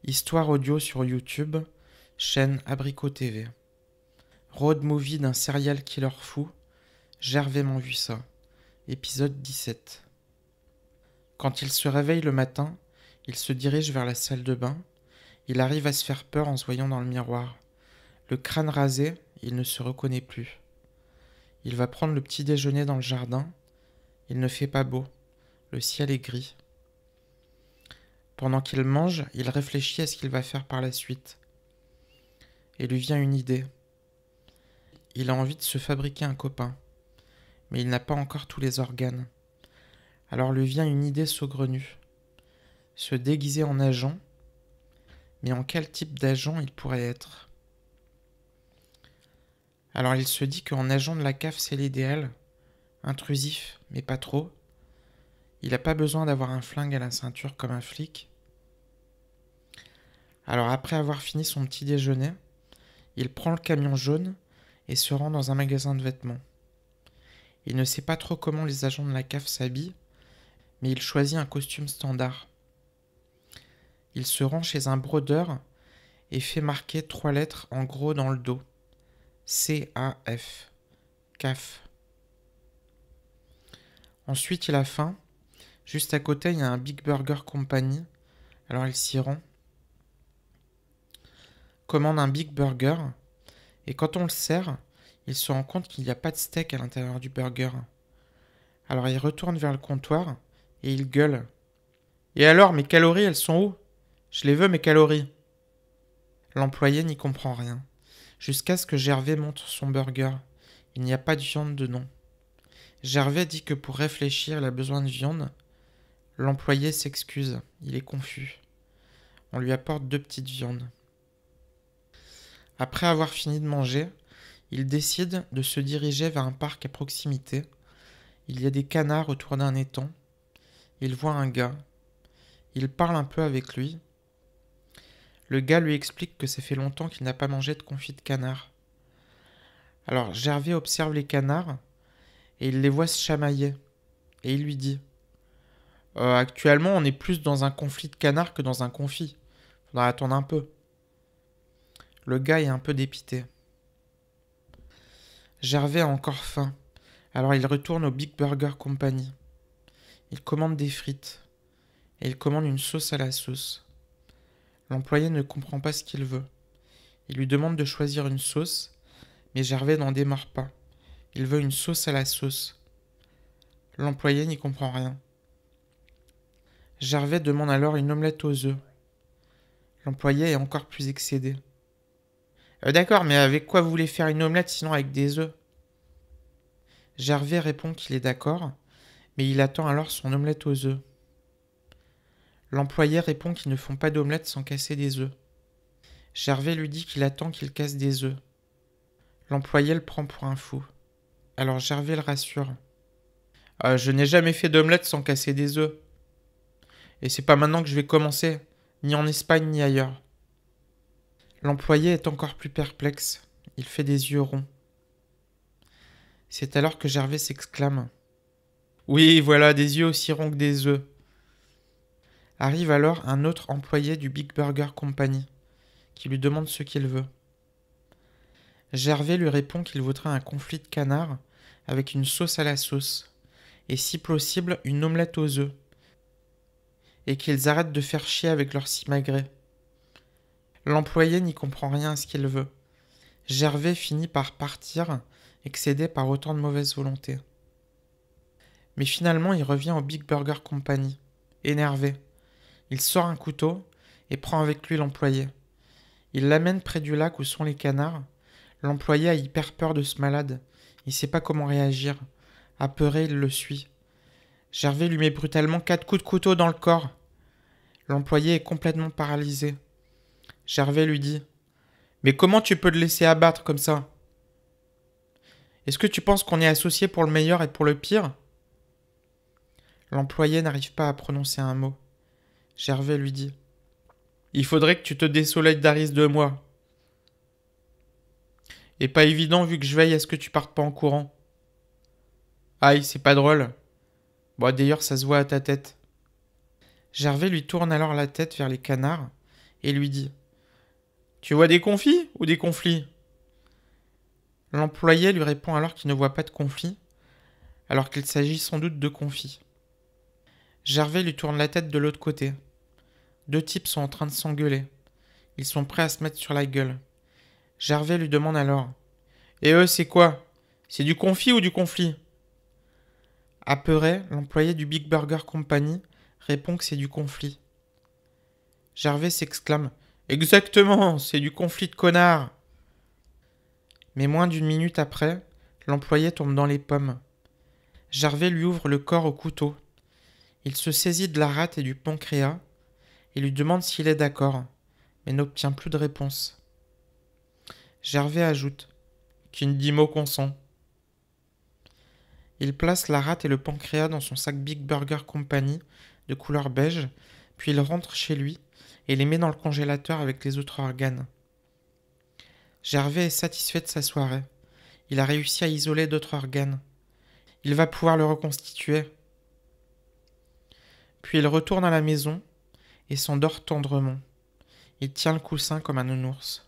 Histoire audio sur YouTube, chaîne Abricot TV. Road movie d'un serial killer fou, Gervais m'en vu ça. Épisode 17. Quand il se réveille le matin, il se dirige vers la salle de bain. Il arrive à se faire peur en se voyant dans le miroir. Le crâne rasé, il ne se reconnaît plus. Il va prendre le petit déjeuner dans le jardin. Il ne fait pas beau. Le ciel est gris. Pendant qu'il mange, il réfléchit à ce qu'il va faire par la suite. Et lui vient une idée. Il a envie de se fabriquer un copain, mais il n'a pas encore tous les organes. Alors lui vient une idée saugrenue. Se déguiser en agent, mais en quel type d'agent il pourrait être? Alors il se dit qu'en agent de la CAF c'est l'idéal, intrusif, mais pas trop. Il n'a pas besoin d'avoir un flingue à la ceinture comme un flic. Alors après avoir fini son petit déjeuner, il prend le camion jaune et se rend dans un magasin de vêtements. Il ne sait pas trop comment les agents de la CAF s'habillent, mais il choisit un costume standard. Il se rend chez un brodeur et fait marquer 3 lettres en gros dans le dos. C-A-F. CAF. Ensuite, il a faim. Juste à côté, il y a un Big Burger Company. Alors il s'y rend. Commande un Big Burger. Et quand on le sert, il se rend compte qu'il n'y a pas de steak à l'intérieur du burger. Alors il retourne vers le comptoir et il gueule. Et alors, mes calories, elles sont où? Je les veux, mes calories. L'employé n'y comprend rien. Jusqu'à ce que Gervais montre son burger. Il n'y a pas de viande dedans. Gervais dit que pour réfléchir, il a besoin de viande. L'employé s'excuse. Il est confus. On lui apporte 2 petites viandes. Après avoir fini de manger, il décide de se diriger vers un parc à proximité. Il y a des canards autour d'un étang. Il voit un gars. Il parle un peu avec lui. Le gars lui explique que ça fait longtemps qu'il n'a pas mangé de confit de canard. Alors Gervais observe les canards et il les voit se chamailler. Et il lui dit actuellement, on est plus dans un conflit de canard que dans un confit. Faudra attendre un peu. Le gars est un peu dépité. Gervais a encore faim. Alors il retourne au Big Burger Company. Il commande des frites. Et il commande une sauce à la sauce. L'employé ne comprend pas ce qu'il veut. Il lui demande de choisir une sauce, mais Gervais n'en démord pas. Il veut une sauce à la sauce. L'employé n'y comprend rien. Gervais demande alors une omelette aux œufs. L'employé est encore plus excédé. D'accord, mais avec quoi vous voulez faire une omelette sinon avec des œufs? Gervais répond qu'il est d'accord, mais il attend alors son omelette aux œufs. L'employé répond qu'ils ne font pas d'omelette sans casser des œufs. Gervais lui dit qu'il attend qu'il casse des œufs. L'employé le prend pour un fou. Alors Gervais le rassure. Je n'ai jamais fait d'omelette sans casser des œufs. Et c'est pas maintenant que je vais commencer, ni en Espagne ni ailleurs. L'employé est encore plus perplexe. Il fait des yeux ronds. C'est alors que Gervais s'exclame. Oui, voilà, des yeux aussi ronds que des œufs. Arrive alors un autre employé du Big Burger Company, qui lui demande ce qu'il veut. Gervais lui répond qu'il voudrait un confit de canard avec une sauce à la sauce, et si possible une omelette aux œufs, et qu'ils arrêtent de faire chier avec leur simagrée. L'employé n'y comprend rien à ce qu'il veut. Gervais finit par partir, excédé par autant de mauvaise volonté. Mais finalement, il revient au Big Burger Company, énervé. Il sort un couteau et prend avec lui l'employé. Il l'amène près du lac où sont les canards. L'employé a hyper peur de ce malade. Il ne sait pas comment réagir. Apeuré, il le suit. Gervais lui met brutalement 4 coups de couteau dans le corps. L'employé est complètement paralysé. Gervais lui dit « Mais comment tu peux te laisser abattre comme ça? Est-ce que tu penses qu'on est associés pour le meilleur et pour le pire ?» L'employé n'arrive pas à prononcer un mot. Gervais lui dit « Il faudrait que tu te désolidarises de moi. Et pas évident vu que je veille à ce que tu partes pas en courant. Aïe, c'est pas drôle. Bon, d'ailleurs, ça se voit à ta tête. » Gervais lui tourne alors la tête vers les canards et lui dit « Tu vois des conflits ou des conflits ?» L'employé lui répond alors qu'il ne voit pas de conflit, alors qu'il s'agit sans doute de confits. Gervais lui tourne la tête de l'autre côté. Deux types sont en train de s'engueuler. Ils sont prêts à se mettre sur la gueule. Gervais lui demande alors « Et eux, c'est quoi? C'est du confit ou du conflit ?» Apeuré, l'employé du Big Burger Company répond que c'est du conflit. Gervais s'exclame « Exactement, c'est du conflit de connards !» Mais moins d'une minute après, l'employé tombe dans les pommes. Gervais lui ouvre le corps au couteau. Il se saisit de la rate et du pancréas et lui demande s'il est d'accord, mais n'obtient plus de réponse. Gervais ajoute « Qui ne dit mot consent ?» Il place la rate et le pancréas dans son sac Big Burger Company de couleur beige, puis il rentre chez lui et les met dans le congélateur avec les autres organes. Gervais est satisfait de sa soirée. Il a réussi à isoler d'autres organes. Il va pouvoir le reconstituer. Puis il retourne à la maison et s'endort tendrement. Il tient le coussin comme un nounours.